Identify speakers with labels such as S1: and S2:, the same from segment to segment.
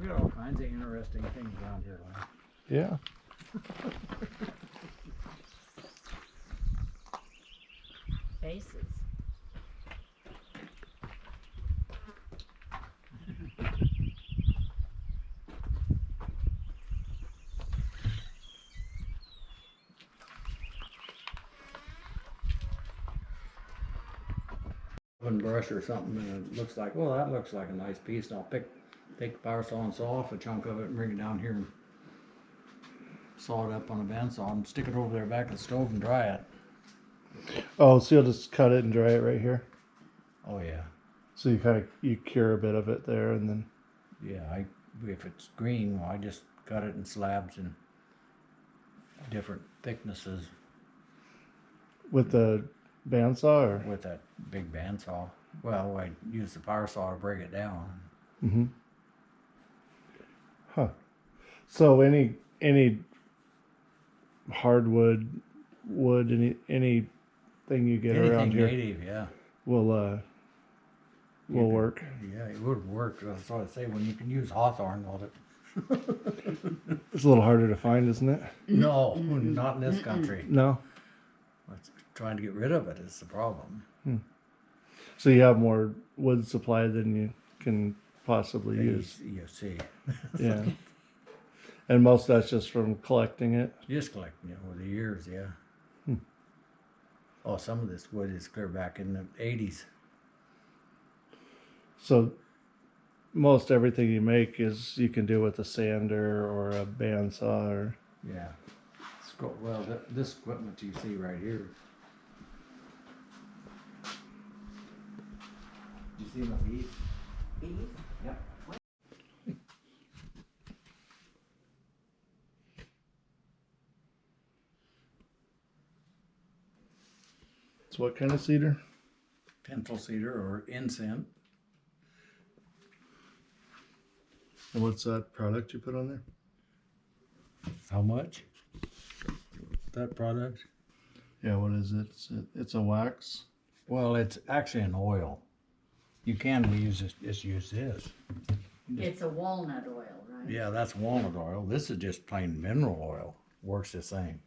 S1: We got all kinds of interesting things around here, Lynn.
S2: Yeah.
S3: Faces.
S1: One brush or something, and it looks like, well, that looks like a nice piece, and I'll take the power saw and saw off a chunk of it and bring it down here and saw it up on a bandsaw and stick it over there back of the stove and dry it.
S2: Oh, so you'll just cut it and dry it right here.
S1: Oh yeah,
S2: So you cure a bit of it there, and then
S1: yeah. If it's green, well, I just cut it in slabs and different thicknesses
S2: with the bandsaw, or
S1: with that big bandsaw. Well, I use the power saw to break it down.
S2: mm-hmm. Huh. So any hardwood, wood, anything you get
S1: Anything
S2: around here
S1: native, yeah.
S2: will
S1: You
S2: work.
S1: could- Yeah, it would work. That's what I say. When you can use hawthorn, all it.
S2: It's a little harder to find, isn't it?
S1: No, not in this country.
S2: No.
S1: It's trying to get rid of it is the problem.
S2: So you have more wood supply than you can possibly use.
S1: You see,
S2: Yeah. And most of that's just from collecting it.
S1: just collecting it over the years, yeah. Oh, some of this wood is clear back in the 80s.
S2: So most everything you make is you can do with a sander or a bandsaw or
S1: Yeah. Well, this equipment you see right here. You see my bees?
S3: Bees?
S1: Yep.
S2: it's what kind of cedar?
S1: Pencil cedar or incense.
S2: And what's that product you put on there?
S1: How much? That product?
S2: Yeah, what is it? It's a wax.
S1: Well, it's actually an oil. You can just use this.
S3: It's a walnut oil, right?
S1: Yeah, that's walnut oil. This is just plain mineral oil. Works the same.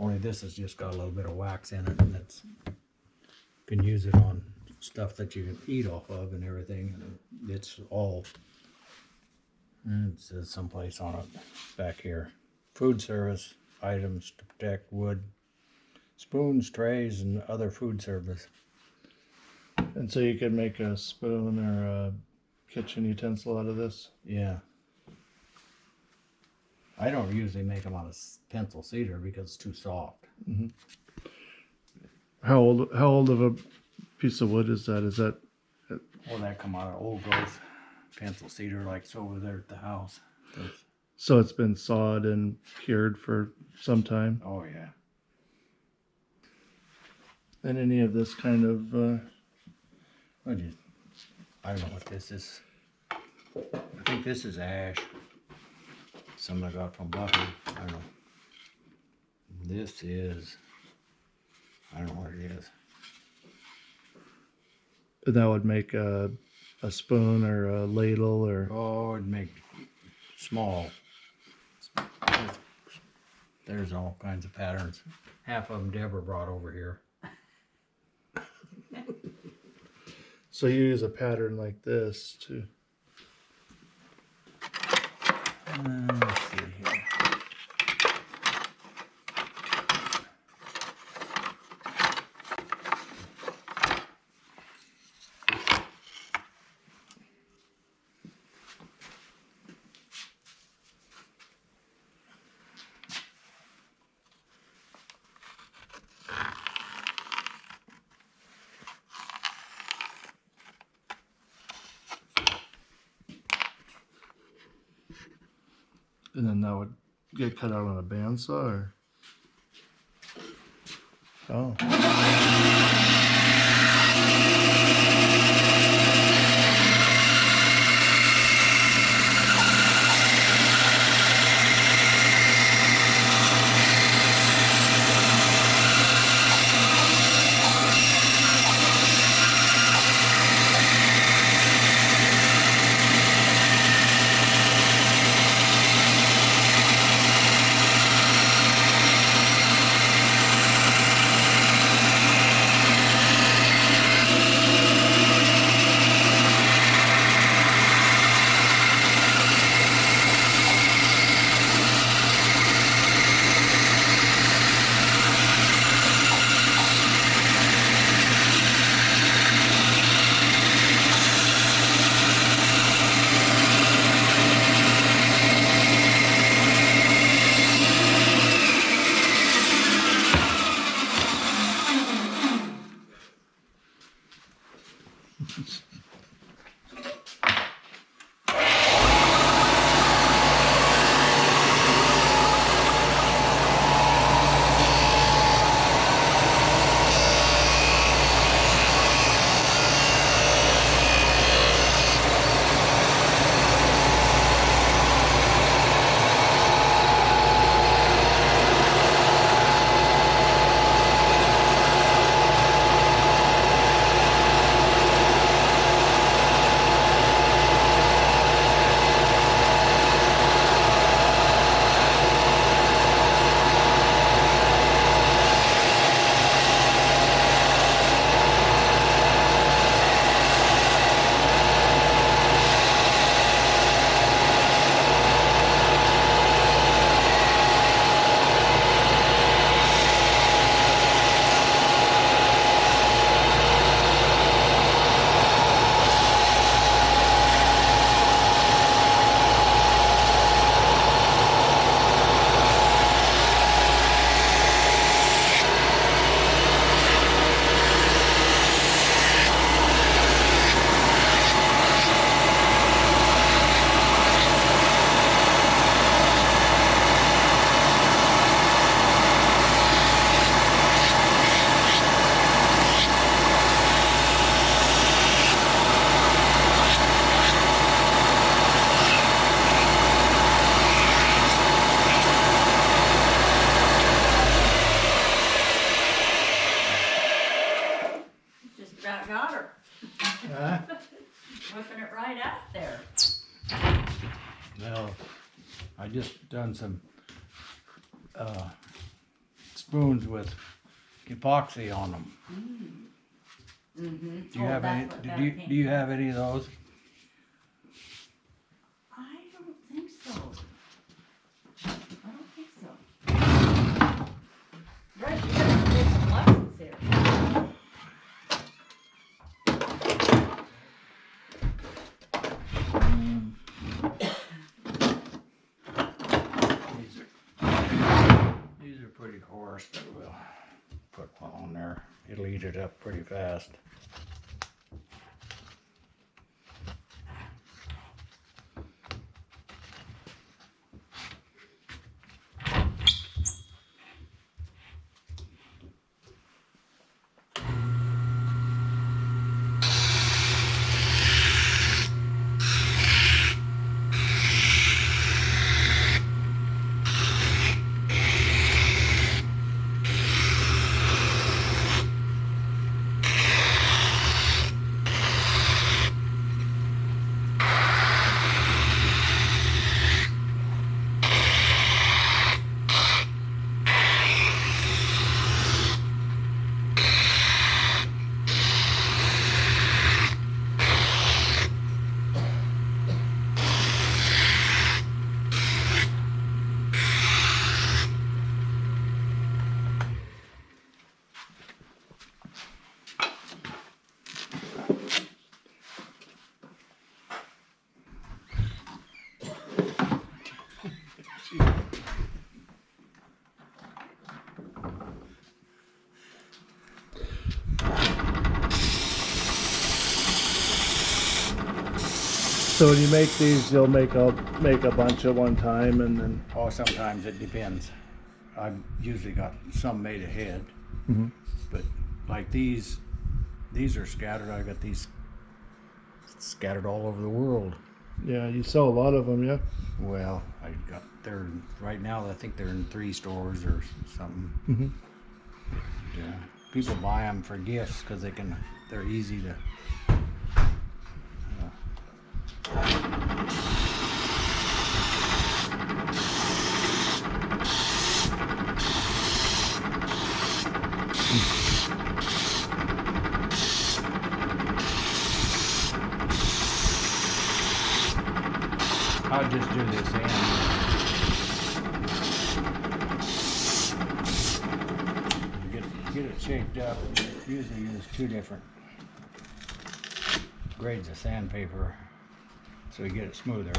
S1: Only this has just got a little bit of wax in it, and it's can use it on stuff that you can eat off of and everything. And it's all. And it says someplace on it back here. Food service items to protect wood, spoons, trays, and other food service.
S2: And so you could make a spoon or a kitchen utensil out of this.
S1: Yeah. I don't usually make them out of pencil cedar because it's too soft.
S2: Mm-hmm. How old of a piece of wood is that? Is that?
S1: Or that come out of old growth pencil cedar like it's over there at the house.
S2: So it's been sawed and cured for some time.
S1: Oh yeah.
S2: And any of this kind of
S1: I don't know what this is. I think this is ash. Something I got from Bucky. I don't know. This is, I don't know what it is.
S2: that would make a spoon or a ladle or
S1: Oh, it'd make small. There's all kinds of patterns. Half of them Deborah brought over here.
S2: so you use a pattern like this to
S1: Let's see here.
S2: and then that would get cut out on a bandsaw or oh.
S3: Just about got her.
S1: Huh?
S3: Whipping it right out there.
S1: Well, I just done some spoons with epoxy on them.
S3: Mm-hmm.
S1: Do you have any? Do you have any of those?
S3: I don't think so. I don't think so. Right, you gotta make some lessons here.
S1: These are pretty coarse, but we'll put one on there. It'll eat it up pretty fast.
S2: So when you make these, you'll make a bunch at one time, and then
S1: Oh, sometimes it depends. I've usually got some made ahead, but like these are scattered. I got these scattered all over the world.
S2: yeah, you sell a lot of them, yeah.
S1: Well, they're right now. I think they're in 3 stores or something.
S2: Mhm.
S1: Yeah, people buy them for gifts because they're easy to. I'll just do this end. Get it shaped up. Usually use 2 different grades of sandpaper so you get it smoother.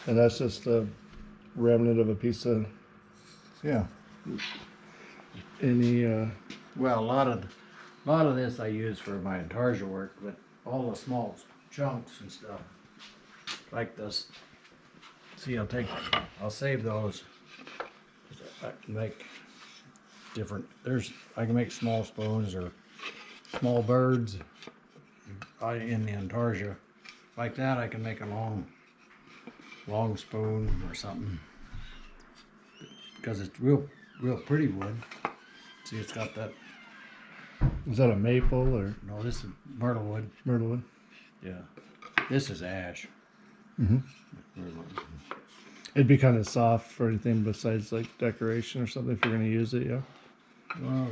S2: And that's just a remnant of a piece of
S1: Yeah.
S2: any.
S1: Well, a lot of this I use for my Intarsia work, but all the small chunks and stuff like this. See, I'll save those. I can make different. I can make small spoons or small birds. In the Intarsia, like that, I can make a long spoon or something because it's real pretty wood. See, it's got that.
S2: Is that a maple or
S1: No, this is myrtle wood.
S2: myrtle wood?
S1: Yeah, this is ash.
S2: Mhm.
S1: Myrtle.
S2: It'd be kind of soft for anything besides like decoration or something if you're gonna use it. Yeah.
S1: Well,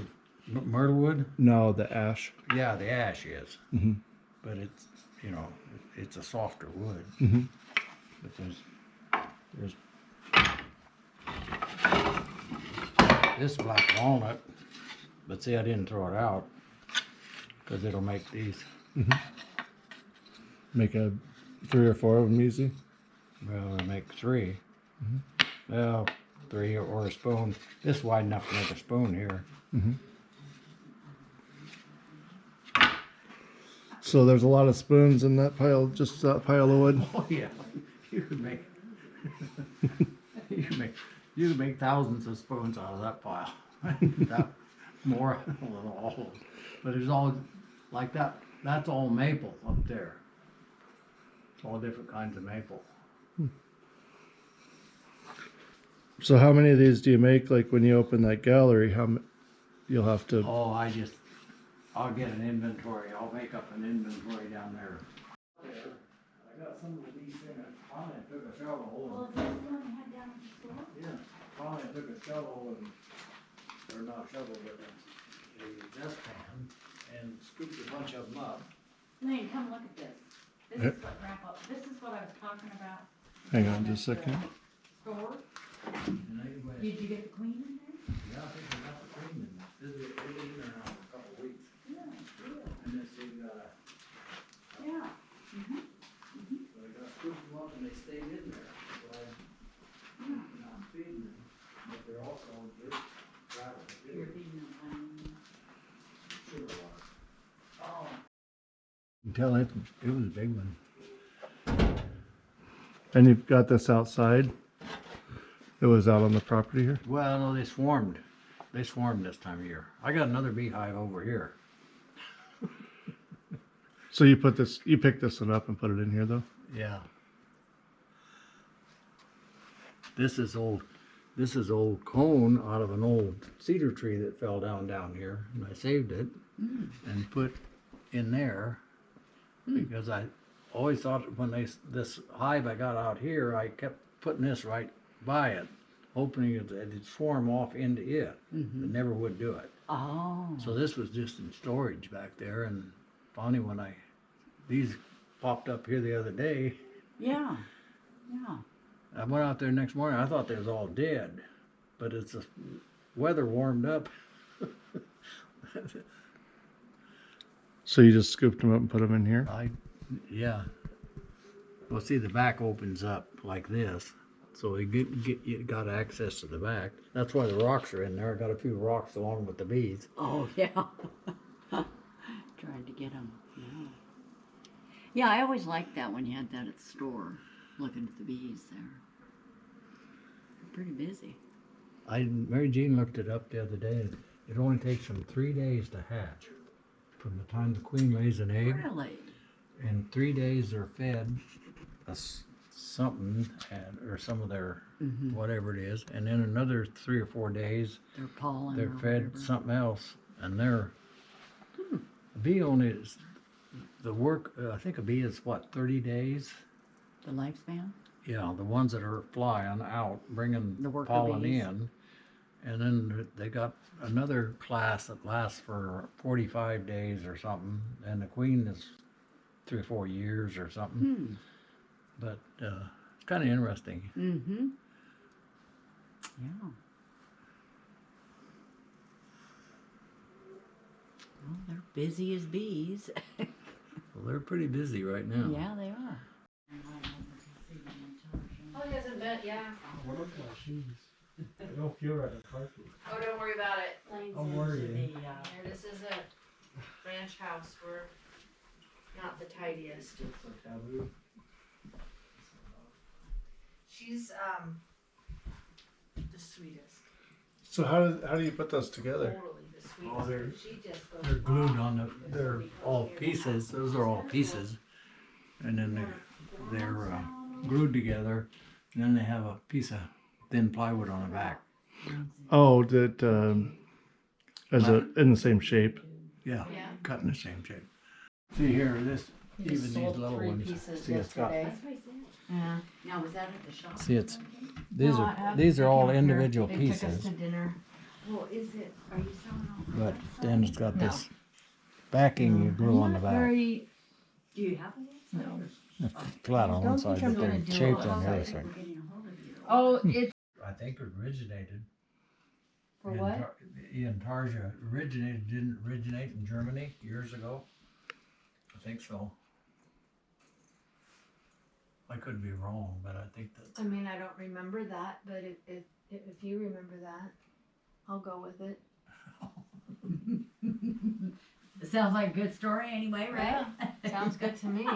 S1: myrtle wood.
S2: No, the ash.
S1: Yeah, the ash is,
S2: Mhm.
S1: but it's it's a softer wood.
S2: Mhm.
S1: But there's this black walnut, but see, I didn't throw it out because it'll make these.
S2: Make 3 or 4 of them easy.
S1: Well, it'll make 3. Well, 3 or a spoon. This is wide enough to make a spoon here.
S2: So there's a lot of spoons in that pile, just that pile of wood.
S1: Oh yeah, you could make you could make thousands of spoons out of that pile. That more than all of them. But it's all like that. That's all maple up there. It's all different kinds of maple.
S2: So how many of these do you make? Like when you open that gallery, you'll have to.
S1: Oh, I'll get an inventory. I'll make up an inventory down there. I got some of these in it. Finally took a shovel.
S3: Well, is that the one you had down at the store?
S1: Yeah, finally took a shovel or not a shovel, but a dustpan and scooped a bunch of them up.
S3: Lane, come look at this. This is what this is what I was talking about.
S2: Hang on just a second.
S3: Store.
S1: And anyway,
S3: Did you get the queen in there?
S1: yeah, I think we got the cream in there. It'll be in there now for a couple of weeks.
S3: Yeah, good.
S1: And then so you gotta,
S3: Yeah.
S1: so I gotta scoop them up and they stayed in there. So I'm feeding them, but they're also good gravel.
S3: You're feeding them.
S1: Sugar water.
S3: Oh.
S1: You can tell it was a big one.
S2: And you've got this outside. It was out on the property here.
S1: Well, no, they swarmed. They swarmed this time of year. I got another beehive over here.
S2: So you picked this one up and put it in here though.
S1: Yeah. This is old cone out of an old cedar tree that fell down here, and I saved it and put in there because I always thought when this hive I got out here, I kept putting this right by it, hoping it'd swarm off into it. It never would do it.
S3: Oh.
S1: So this was just in storage back there, and finally when these popped up here the other day,
S3: Yeah. Yeah.
S1: I went out there next morning. I thought they was all dead, but it's the weather warmed up.
S2: So you just scooped them up and put them in here.
S1: Yeah. Well, see, the back opens up like this, so you got access to the back. That's why the rocks are in there. I got a few rocks along with the bees.
S3: Oh, yeah. Trying to get them. Yeah. Yeah, I always liked that when you had that at the store, looking at the bees there. They're pretty busy.
S1: Mary Jean looked it up the other day. And it only takes them 3 days to hatch, from the time the queen lays an egg.
S3: Really?
S1: In 3 days, they're fed something, or some of their whatever it is, and then another 3 or 4 days,
S3: They're pollen.
S1: they're
S3: or
S1: fed
S3: whatever.
S1: something else, and they're a bee only is the work. I think a bee is what, 30 days.
S3: The lifespan?
S1: Yeah, the ones that are flying out, bringing
S3: The worker
S1: pollen
S3: bees.
S1: in, and then they got another class that lasts for 45 days or something, and the queen is 3 or 4 years or something. But it's kind of interesting.
S3: Mm-hmm. Yeah. Well, they're busy as bees.
S1: Well, they're pretty busy right now.
S3: Yeah, they are. Oh, yeah, bit, yeah.
S4: Oh, look at my shoes. I don't feel right in carpet.
S3: Oh, don't worry about it.
S4: I'm worried.
S3: Here, this is a ranch house. We're not the tidiest. She's the sweetest.
S2: So how do you put those together?
S3: Totally the sweetest.
S1: Oh, they're-
S3: She just goes.
S1: They're glued on the, they're all pieces, those are all pieces. And then they're glued together, and then they have a piece of thin plywood on the back.
S2: Oh, that is it in the same shape?
S1: Yeah,
S3: Yeah.
S1: cut in the same shape. See here, this,
S3: He
S1: even
S3: just
S1: these
S3: sold
S1: little
S3: 3
S1: ones.
S3: pieces
S1: See, it's got,
S3: yesterday. Yeah. Now, was that at the shop?
S1: see, it's,
S3: No,
S1: these are all
S3: they came up here.
S1: individual
S3: They took us
S1: pieces,
S3: to dinner. Well, is it, are you selling all?
S1: but then it's got this backing you glue on the back.
S3: Very,
S5: Do you have one?
S3: no.
S1: It's flat on
S3: Don't
S1: one
S3: think
S1: side,
S3: I'm
S1: but they're
S3: gonna do
S1: shaped
S3: it.
S1: on the other
S5: We're
S1: side.
S5: getting a hold of you.
S3: Oh, it's
S1: I think it originated.
S3: for what?
S1: Intarsia didn't originate in Germany years ago? I think so. I could be wrong, but I think that.
S3: I mean, I don't remember that, but if you remember that, I'll go with it.
S5: It sounds like a good story anyway, right?
S3: Sounds good to me.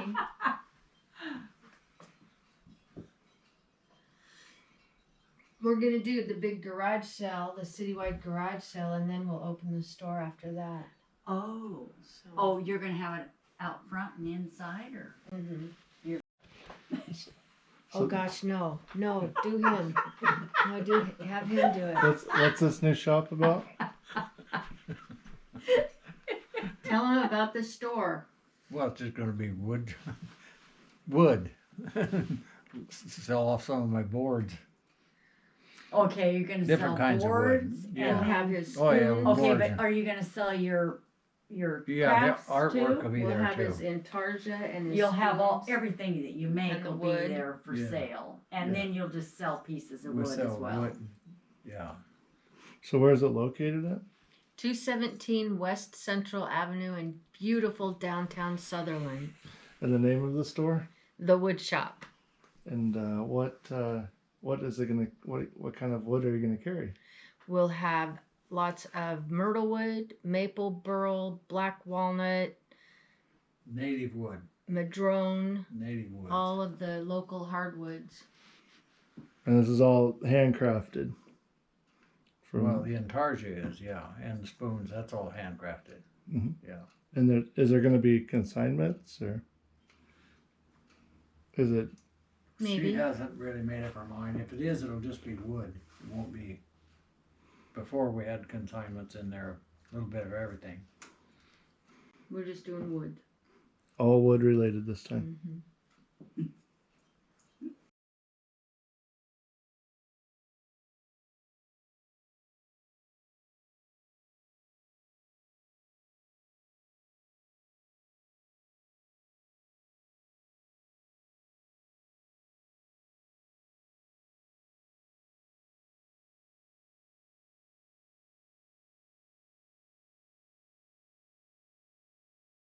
S3: We're gonna do the big garage sale, the citywide garage sale, and then we'll open the store after that.
S5: Oh.
S3: So.
S5: Oh, you're gonna have it out front and inside, or?
S3: Mhm.
S5: You're-
S3: Oh gosh, no, do him. No, have him do it.
S2: What's this new shop about?
S3: Tell him about the store.
S1: Well, it's just gonna be wood. Wood. Sell off some of my boards.
S5: Okay, you're gonna
S1: Different
S5: sell
S1: kinds of wood.
S5: boards
S1: Yeah.
S3: We'll have his spoons.
S1: Oh, yeah,
S5: Okay,
S1: boards
S5: but
S1: and-
S5: are you gonna sell your
S1: Yeah,
S5: crafts
S1: the artwork
S5: too?
S1: will be
S3: We'll
S1: there
S3: have
S1: too.
S3: his Intarsia and his
S5: You'll have all
S3: spoons.
S5: everything that you make
S3: And the
S5: will be
S3: wood.
S5: there for
S1: Yeah.
S5: sale, and
S1: Yeah.
S5: then you'll just sell pieces of
S1: We'll
S5: wood
S1: sell
S5: as well.
S1: wood. Yeah.
S2: So where's it located at?
S3: 217 West Central Avenue in beautiful downtown Sutherland.
S2: And the name of the store?
S3: The Woodshop.
S2: And what is it gonna what kind of wood are you gonna carry?
S3: We'll have lots of myrtle wood, maple, burl, black walnut,
S1: Native wood.
S3: madrone,
S1: Native wood.
S3: all of the local hardwoods.
S2: And this is all handcrafted.
S1: Well, the Intarsia is, yeah, and the spoons, that's all handcrafted.
S2: Mhm.
S1: Yeah.
S2: And is there going to be consignments, or is it?
S3: Maybe.
S1: She hasn't really made up her mind. If it is, it'll just be wood. It won't be. Before we had consignments in there, a little bit of everything.
S3: We're just doing wood.
S2: All wood related this time.
S3: Mhm.